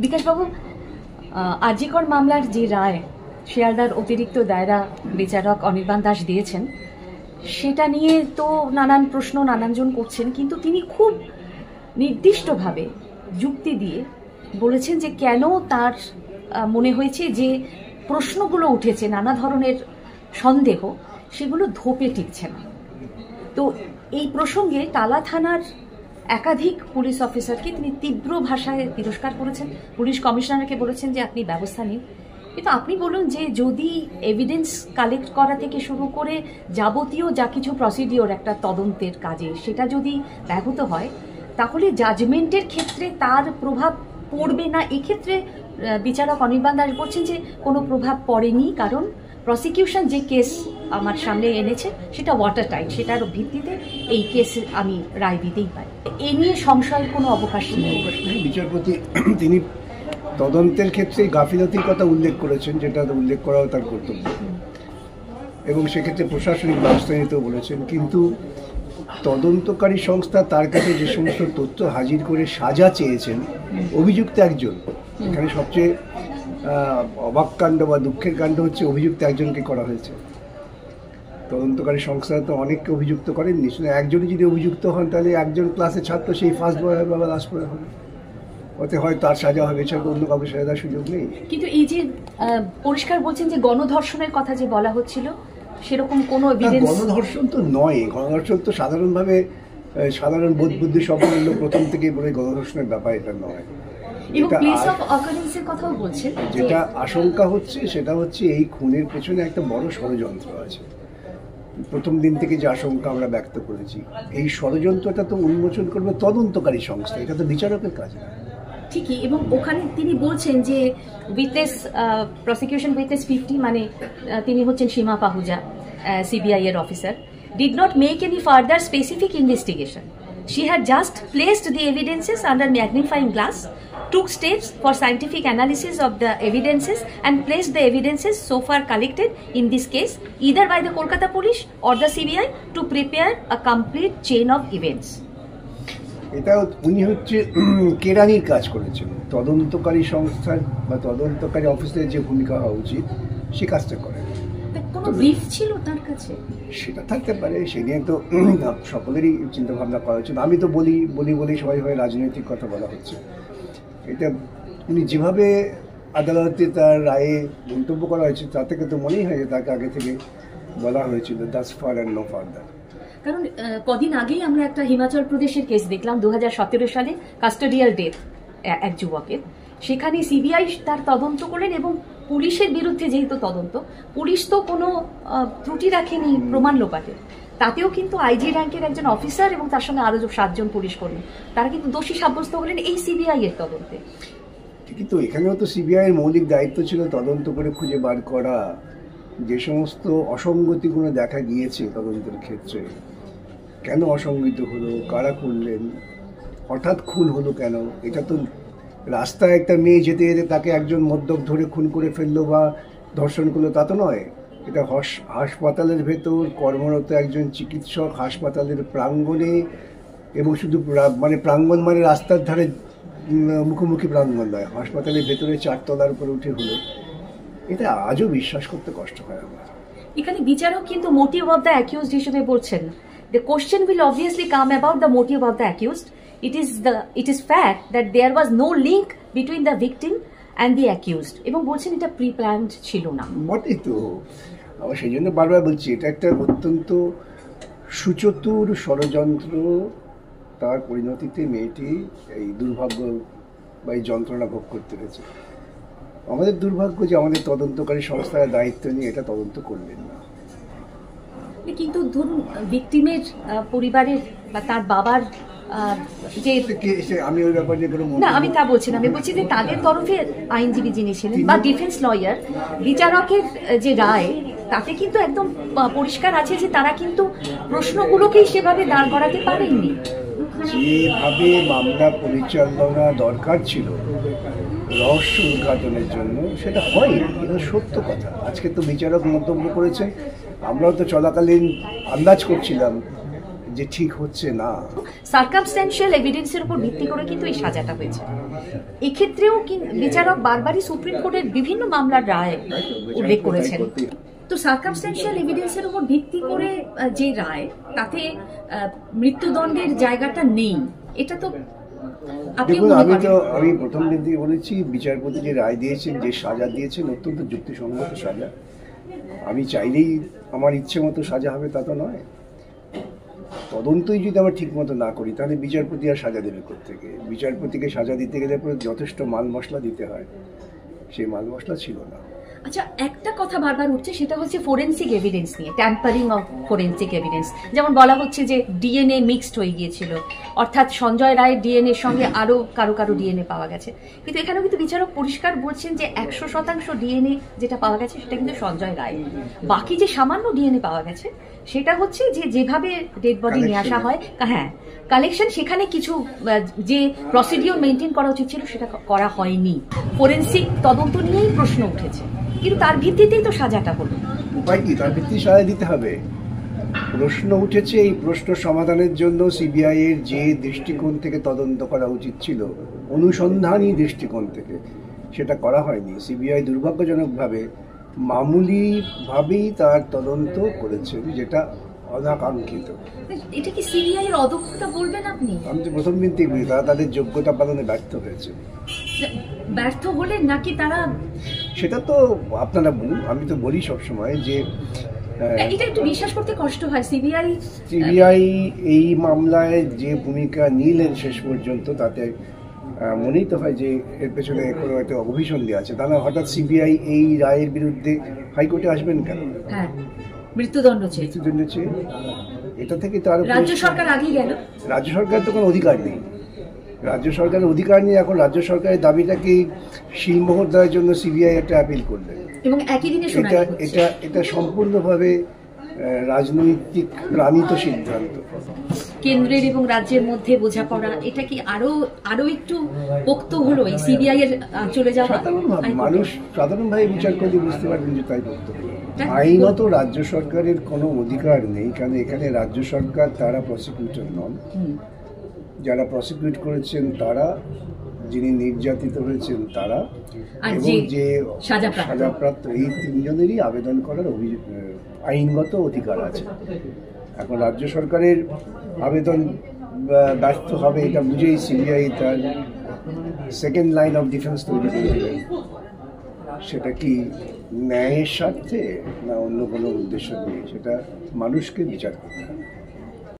বিকাশবাবু, আজিকর মামলার যে রায় শিয়ালদার অতিরিক্ত দায়রা বিচারক অনির্বাণ দাস দিয়েছেন, সেটা নিয়ে তো নানান প্রশ্ন নানানজন করছেন, কিন্তু তিনি খুব নির্দিষ্টভাবে যুক্তি দিয়ে বলেছেন যে কেন তার মনে হয়েছে যে প্রশ্নগুলো উঠেছে, নানা ধরনের সন্দেহ, সেগুলো ধোপে টিকছে না। তো এই প্রসঙ্গে টালা থানার একাধিক পুলিশ অফিসারকে তিনি তীব্র ভাষায় তিরস্কার করেছেন, পুলিশ কমিশনারকে বলেছেন যে আপনি ব্যবস্থা নিন। কিন্তু আপনি বলুন যে যদি এভিডেন্স কালেক্ট করা থেকে শুরু করে যাবতীয় যা কিছু প্রসিডিওর একটা তদন্তের কাজে সেটা যদি ব্যাহত হয়, তাহলে জাজমেন্টের ক্ষেত্রে তার প্রভাব পড়বে না। এক্ষেত্রে বিচারক অনির্বাণ দাস বলছেন যে কোনো প্রভাব পড়েনি, কারণ প্রসিকিউশন যে কেস আমার সামনে এনেছে সেটা ওয়াটার টাইট, সেটার ভিত্তিতে এই কেস আমি রায় দিতেই পারি। এ নিয়ে সংশয়ের কোনো অবকাশ নেই। বিচারপতি তিনি তদন্তের ক্ষেত্রে গাফিলতির কথা উল্লেখ করেছেন, যেটা উল্লেখ করাও তার কর্তব্য, এবং সেক্ষেত্রে প্রশাসনিক ব্যবস্থা নিতেও বলেছেন। কিন্তু তদন্তকারী সংস্থা তার কাছে যে সমস্ত তথ্য হাজির করে সাজা চেয়েছেন, অভিযুক্ত একজন, এখানে সবচেয়ে অবাক কাণ্ড বা দুঃখের কাণ্ড হচ্ছে অভিযুক্ত একজনকে করা হয়েছে। তদন্তকারী সংস্থা তো অনেককে অভিযুক্ত করেননি, শুধু একজনই যদি অভিযুক্ত হন তাহলে একজন ক্লাসের ছাত্র সেই ফার্স্ট বয় হবে বা লাস্ট বয় হবে, ওতে হয় তার সাজা হবে, এছাড়া অন্য কাউকে সাজা দেওয়ার সুযোগ নেই। কিন্তু এই যে পরিষ্কার বলছেন যে গণধর্ষণের কথা যে বলা হচ্ছিল, সেরকম কোনো এভিডেন্স? গণধর্ষণ তো নয়, গণধর্ষণ তো সাধারণভাবে সাধারণ বোধ বুদ্ধি সম্পন্ন লোক প্রথম থেকে বলে গণধর্ষণের ব্যাপার এটা নয়। যেটা আশঙ্কা হচ্ছে সেটা হচ্ছে এই খুনের পেছনে একটা বড় ষড়যন্ত্র আছে। প্রথম দিন থেকে যে আশঙ্কা আমরা ব্যক্ত করেছি, এই ষড়যন্ত্রটা তো উন্মোচন করবে তদন্তকারী সংস্থা, এটা তো বিচারকের কাজ না। ঠিকই, এবং ওখানে তিনি বলছেন যে উইটনেস, প্রসিকিউশন উইটনেস 50, মানে তিনি হচ্ছেন সীমা পাহুজা, সিবিআই এর officer, did not make any further specific investigation. She had just placed the evidences under magnifying glass, took steps for scientific analysis of the evidences and placed the evidences so far collected in this case either by the Kolkata police or the CBI to prepare a complete chain of events. এটা উনি হচ্ছে কেরানির কাজ করেছেন। তদন্তকারী সংস্থার বা তদন্তকারী অফিসের যে ভূমিকা হওয়া উচিত সে কাজটা করেন। কোনো ব্রিফ ছিল তার কাছে? সেটা থাকতে পারে, সে নিয়ে তো সকলেরই চিন্তা ভাবনা করা উচিত। আমি তো বলি সবাই হয় রাজনৈতিক কথা বলা হচ্ছে। এটা উনি যেভাবে আদালতে তার রায়ে মন্তব্য করা হয়েছে তার থেকে তো মনেই হয় যে তাকে আগে থেকে বলা হয়েছিল thus far and no further. কারণ কদিন আগেই আমরা একটা হিমাচল প্রদেশের কেস দেখলাম, 2017 সালে কাস্টোডিয়াল ডেথ এক যুবকের। সেখানে সিবিআই তার তদন্ত করলেন এবং পুলিশের বিরুদ্ধে যেহেতু তদন্ত, পুলিশ তো কোনো ত্রুটি রাখেনি প্রমাণ লোপাটে, তাতেও কিন্তু আইজি র্যাঙ্কের একজন অফিসার এবং তার সঙ্গে আরো 7 জন পুলিশ কর্মী তারা কিন্তু দোষী সাব্যস্ত হলেন এই সিবিআই এর তদন্তে। কিন্তু এখানেও তো সিবিআই এর মৌলিক দায়িত্ব ছিল তদন্ত করে খুঁজে বার করা যে সমস্ত অসঙ্গতিগুলো দেখা গিয়েছে তদন্তের ক্ষেত্রে। কেন অসঙ্গত হলো, কারা করলেন, হঠাৎ খুন হলো কেন? এটা তো রাস্তায় একটা মেয়ে যেতে যেতে তাকে একজন মদ্যপ ধরে খুন করে ফেললো বা ধর্ষণ করলো তা তো নয়। এটা হাসপাতালের ভেতর কর্মরত একজন চিকিৎসক হাসপাতালের প্রাঙ্গণে, এবং শুধু মানে প্রাঙ্গণ মানে রাস্তার ধারে মুখোমুখি প্রাঙ্গণ নয়, হাসপাতালের ভেতরে 4 তলার উপরে উঠে হলো। এটা আজও বিশ্বাস করতে কষ্ট হয় আমার। এখানে বিচারক কিন্তু মোটিভ অফ দ্য অ্যাকিউজড হিসেবে বলছেন, the question will obviously come about the motive of the accused. It is fact that there was no link between the victim and the accused, এবং বলছেন এটা প্রি প্ল্যান্ড ছিল না। বটেই তো, আমার সেই জন্য বারবার বলছি এটা একটা অত্যন্ত সুচতুর ষড়যন্ত্র। তার পরিণতিতে মেয়েটি এই দুর্ভাগ্য বা এই যন্ত্রণা ভোগ করতে হয়েছে। আমাদের দুর্ভাগ্য যে আমাদের তদন্তকারী সংস্থার দায়িত্ব নিয়ে এটা তদন্ত করলেন না। কিন্তু ধরুন ভিকটিমের পরিবারের বা তার বাবার যে, আমি ওই ব্যাপারে না আমি তা বলছি না, আমি বলছি যে তাদের তরফে আইনজীবী যিনি ছিলেন বা ডিফেন্স লয়ার, বিচারকের যে রায় তাতে কিন্তু একদম পরিষ্কার আছে যে তারা কিন্তু প্রশ্নগুলোকেই সেভাবে দাঁড় করাতে পারেননি। যেভাবে মামলা পরিচালনা দরকার ছিল রহস্য উদ্ঘাটনের জন্য সেটা হয়নি, এটা সত্য কথা। আজকে তো বিচারক মন্তব্য করেছেন, আমরাও তো চলাকালীন আন্দাজ করছিলাম যে ঠিক হচ্ছে না। সার্কামস্ট্যান্সিয়াল এভিডেন্সের উপর ভিত্তি করে কিন্তু এই সাজাটা হয়েছে। এক্ষেত্রেও বিচারক বারবারই সুপ্রিম কোর্টের বিভিন্ন মামলার রায় উল্লেখ করেছেন। তো সার্কামস্ট্যান্সিয়াল এভিডেন্সের উপর ভিত্তি করে যে রায়, তাতে মৃত্যুদণ্ডের জায়গাটা নেই, এটা তো দেখুন, আমি প্রথম দিন থেকে বলেছি, বিচারপতি যে রায় দিয়েছেন, যে সাজা দিয়েছেন, অত্যন্ত যুক্তিসঙ্গত সাজা। আমি চাইলেই আমার ইচ্ছে মতো সাজা হবে তা তো নয়। তদন্তই যদি আমরা ঠিক মতো না করি, তাহলে বিচারপতি আর সাজা দেবে কোত্থেকে? বিচারপতিকে সাজা দিতে গেলে পরে যথেষ্ট মাল মশলা দিতে হয়, সেই মাল মশলা ছিল না। আচ্ছা, একটা কথা বারবার উঠছে, সেটা হচ্ছে ফোরেন্সিক এভিডেন্স নিয়ে, ট্যাম্পারিং অফ ফোরেন্সিক এভিডেন্স। যেমন বলা হচ্ছে যে ডিএনএ মিক্সড হয়ে গিয়েছিল, অর্থাৎ সঞ্জয় রায়ের ডিএনএর সঙ্গে আরো কারো ডিএনএ পাওয়া গেছে। কিন্তু এখানেও কিন্তু বিচারক পরিষ্কার বলছেন যে 100% ডিএনএ যেটা পাওয়া গেছে সেটা কিন্তু সঞ্জয় রায়। বাকি যে সামান্য ডিএনএ পাওয়া গেছে সেটা হচ্ছে যে যেভাবে ডেড বডি নিয়ে আসা হয়, হ্যাঁ কালেকশন, সেখানে কিছু যে প্রসিডিওর মেনটেন করা উচিত ছিল সেটা করা হয়নি। ফোরেন্সিক তদন্ত নিয়েই প্রশ্ন উঠেছে, কিন্তু তার ভিত্তিতেই তো সাজাটা হলো। উপায় কি? তার ভিত্তি সাজা দিতে হবে। প্রশ্ন উঠেছে, এই প্রশ্ন সমাধানের জন্য সিবিআই এর যে দৃষ্টিকোণ থেকে তদন্ত করা উচিত ছিল, অনুসন্ধানী দৃষ্টিকোণ থেকে, সেটা করা হয়নি। সিবিআই দুর্ভাগ্যজনকভাবে মামুলিভাবেই তার তদন্ত করেছে, যেটা অনাকাঙ্ক্ষিত। এটা কি সিবিআই এর অদক্ষতা বলবেন আপনি? আমি তো প্রথম দিন থেকে বলি, তারা তাদের যোগ্যতা পালনে ব্যর্থ হয়েছে। ব্যর্থ হলেন নাকি তারা? সেটা তো আপনারা বলুন। আমি তো বলি সবসময় যে এটা একটু বিশ্বাস করতে কষ্ট হয়। সিবিআই এই মামলায় যে ভূমিকা নিলেন শেষ পর্যন্ত, তাতে মনেই তো হয় যে এর পেছনে কোনো একটা অভিসন্ধি আছে। তাহলে হঠাৎ সিবিআই এই রায়ের বিরুদ্ধে হাইকোর্টে আসবেন কেন? হ্যাঁ, মৃত্যুদণ্ড চেয়ে। এটা থেকে তার রাজ্য সরকার আগেই গেল। রাজ্য সরকারের তো কোনো অধিকার নেই। রাজ্য সরকারের অধিকার নেই। এখন রাজ্য সরকারের দাবিটাকে শিলমোহর দেওয়ার জন্য সিবিআই একটা আপিল করলেন, এবং একই দিনে এটা সম্পূর্ণভাবে রাজনৈতিক প্রাণিত সিদ্ধান্ত। কেন্দ্রের এবং রাজ্যের মধ্যে বোঝাপড়া, এটা কি আরো একটু পোক্ত হলো এই সিবিআই এর চলে যাওয়া? মানুষ সাধারণভাবে বিচার করলে বুঝতে পারবেন যে তাই পোক্ত হলো। আইনত রাজ্য সরকারের কোনো অধিকার নেই, কারণ এখানে রাজ্য সরকার, তারা প্রসিকিউটর নন। যারা প্রসিকিউট করেছেন তারা, যিনি নির্যাতিত হয়েছেন তারা, এবং যে সাজাপ্রাপ্ত, এই তিনজনেরই আবেদন করার আইনগত অধিকার আছে। এখন রাজ্য সরকারের আবেদন ব্যর্থ হবে এটা বুঝেই সিবিআই তার সেকেন্ড লাইন অফ ডিফেন্স তৈরি করলেন। সেটা কি ন্যায়ের স্বার্থে না অন্য কোনো উদ্দেশ্য নেই, সেটা মানুষকে বিচার করতে হবে।